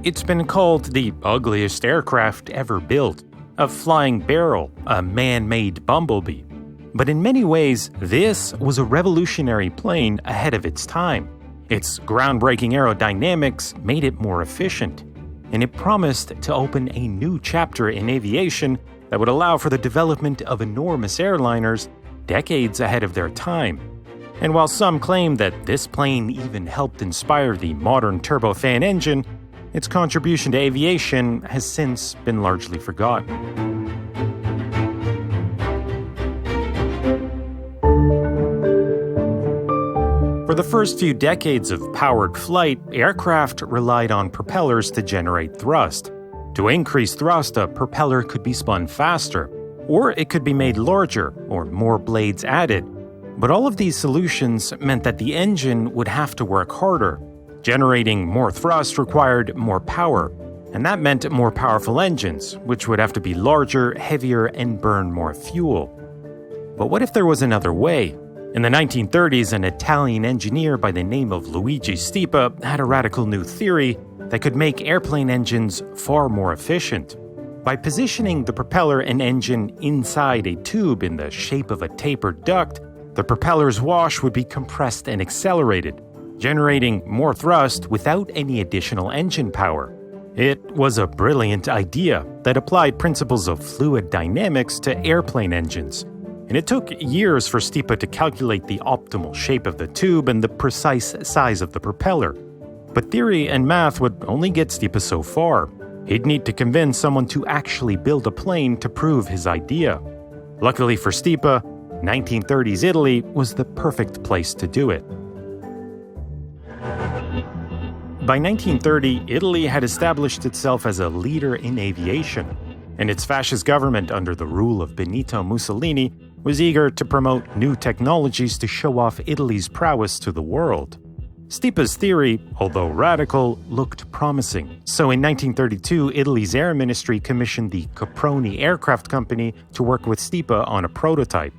It's been called the ugliest aircraft ever built, a flying barrel, a man-made bumblebee. But in many ways, this was a revolutionary plane ahead of its time. Its groundbreaking aerodynamics made it more efficient, and it promised to open a new chapter in aviation that would allow for the development of enormous airliners decades ahead of their time. And while some claim that this plane even helped inspire the modern turbofan engine, its contribution to aviation has since been largely forgotten. For the first few decades of powered flight, aircraft relied on propellers to generate thrust. To increase thrust, a propeller could be spun faster, or it could be made larger, or more blades added. But all of these solutions meant that the engine would have to work harder. Generating more thrust required more power, and that meant more powerful engines, which would have to be larger, heavier, and burn more fuel. But what if there was another way? In the 1930s, an Italian engineer by the name of Luigi Stipa had a radical new theory that could make airplane engines far more efficient. By positioning the propeller and engine inside a tube in the shape of a tapered duct, the propeller's wash would be compressed and accelerated, generating more thrust without any additional engine power. It was a brilliant idea that applied principles of fluid dynamics to airplane engines. And it took years for Stipa to calculate the optimal shape of the tube and the precise size of the propeller. But theory and math would only get Stipa so far. He'd need to convince someone to actually build a plane to prove his idea. Luckily for Stipa, 1930s Italy was the perfect place to do it. By 1930, Italy had established itself as a leader in aviation, and its fascist government under the rule of Benito Mussolini was eager to promote new technologies to show off Italy's prowess to the world. Stipa's theory, although radical, looked promising. So in 1932, Italy's Air Ministry commissioned the Caproni Aircraft Company to work with Stipa on a prototype.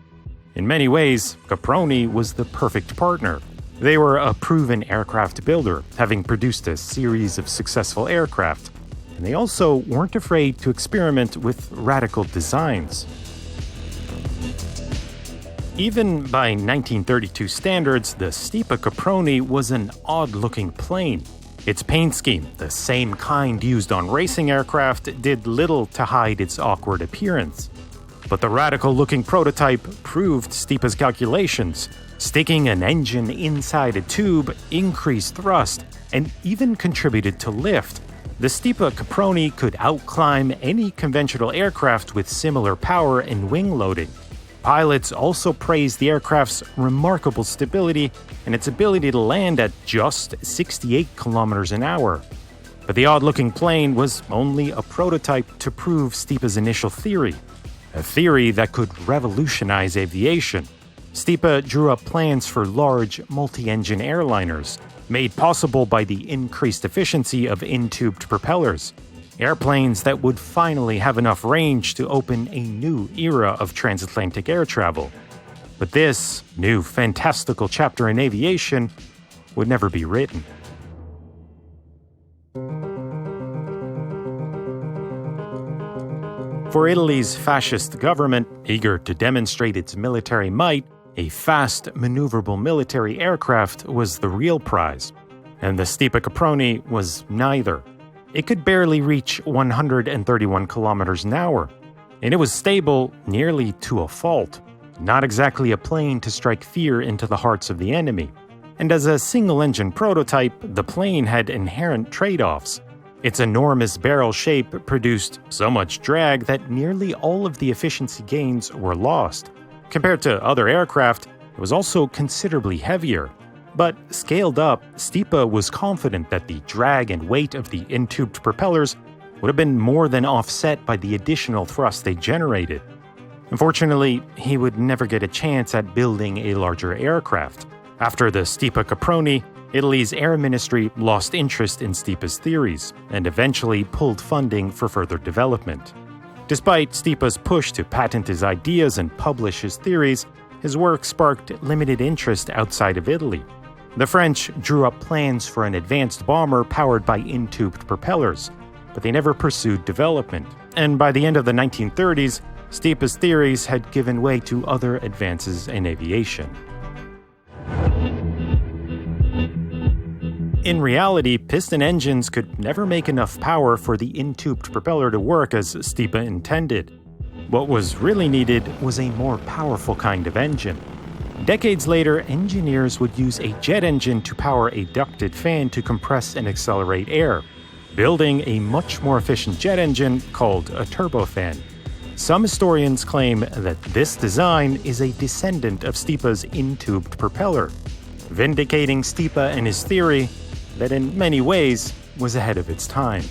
In many ways, Caproni was the perfect partner. They were a proven aircraft builder, having produced a series of successful aircraft. And they also weren't afraid to experiment with radical designs. Even by 1932 standards, the Stipa-Caproni was an odd-looking plane. Its paint scheme, the same kind used on racing aircraft, did little to hide its awkward appearance. But the radical-looking prototype proved Stipa's calculations. Sticking an engine inside a tube increased thrust and even contributed to lift. The Stipa-Caproni could outclimb any conventional aircraft with similar power and wing loading. Pilots also praised the aircraft's remarkable stability and its ability to land at just 68 kilometers an hour. But the odd-looking plane was only a prototype to prove Stipa's initial theory, a theory that could revolutionize aviation. Stipa drew up plans for large, multi-engine airliners, made possible by the increased efficiency of in-tubed propellers. Airplanes that would finally have enough range to open a new era of transatlantic air travel. But this new fantastical chapter in aviation would never be written. For Italy's fascist government, eager to demonstrate its military might, a fast, maneuverable military aircraft was the real prize. And the Stipa-Caproni was neither. It could barely reach 131 kilometers an hour, and it was stable nearly to a fault. Not exactly a plane to strike fear into the hearts of the enemy. And as a single-engine prototype, the plane had inherent trade-offs. Its enormous barrel shape produced so much drag that nearly all of the efficiency gains were lost. Compared to other aircraft, it was also considerably heavier. But scaled up, Stipa was confident that the drag and weight of the in-tubed propellers would have been more than offset by the additional thrust they generated. Unfortunately, he would never get a chance at building a larger aircraft. After the Stipa-Caproni, Italy's Air Ministry lost interest in Stipa's theories and eventually pulled funding for further development. Despite Stipa's push to patent his ideas and publish his theories, his work sparked limited interest outside of Italy. The French drew up plans for an advanced bomber powered by in-tubed propellers, but they never pursued development. And by the end of the 1930s, Stipa's theories had given way to other advances in aviation. In reality, piston engines could never make enough power for the in-tubed propeller to work as Stipa intended. What was really needed was a more powerful kind of engine. Decades later, engineers would use a jet engine to power a ducted fan to compress and accelerate air, building a much more efficient jet engine called a turbofan. Some historians claim that this design is a descendant of Stipa's in-tubed propeller, vindicating Stipa and his theory that in many ways was ahead of its time.